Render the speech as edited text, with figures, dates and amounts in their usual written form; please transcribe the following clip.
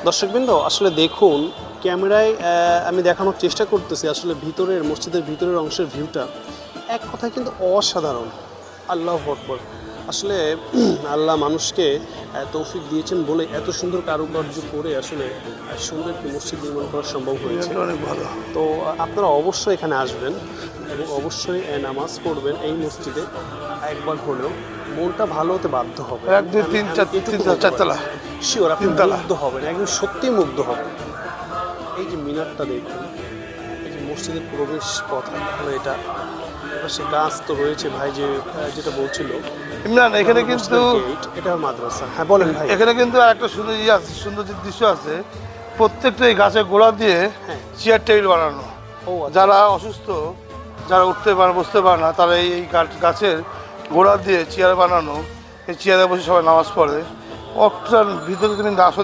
দর্শকবৃন্দ আসলে দেখুন ক্যামেরায় আমি দেখানোর চেষ্টা করতেছি আসলে ভিতরের মসজিদের ভিতরের অংশের ভিউটা এক কথায় কিন্তু অসাধারণ। আল্লাহু আকবার। আসলে আল্লাহ মানুষকে তৌফিক দিয়েছেন বলে এত সুন্দর কারুকার্য করে আসলে সুন্দর একটি মসজিদ নির্মাণ করা সম্ভব হয়েছে। অনেক ভালো। তো আপনারা অবশ্যই এখানে আসবেন এবং অবশ্যই নামাজ পড়বেন এই মসজিদে একবার হলেও। মনটা ভালো হতে বাধ্য হবে। 1 2 3 4 চারতলা শিওর আপনি তিনতলা। মুগ্ধ হবেন, একদম সত্যিই মুগ্ধ হবেন। এই যে মিনারটা দেখুন, এই যে মসজিদের প্রবেশ পথ হলো এটা। সে গাছ তো রয়েছে ভাই, যে যেটা বলছিল ইমরান, এখানে কিন্তু এটা মাদ্রাসা। হ্যাঁ বলেন ভাই। এখানে কিন্তু আরেকটা সুন্দর আছে, সুন্দর যে দৃশ্য আছে, প্রত্যেকটা এই গাছের গোড়া দিয়ে হ্যাঁ। চেয়ার টেবিল বানানো। ও আচ্ছা। যারা অসুস্থ, যারা উঠতে পারে বসতে পারে না, তারা এই গাছের গোড়া দিয়ে চেয়ার বানানো, এই চেয়ারে বসে সবাই নামাজ পড়ে। ভিতরে তুমি আসো।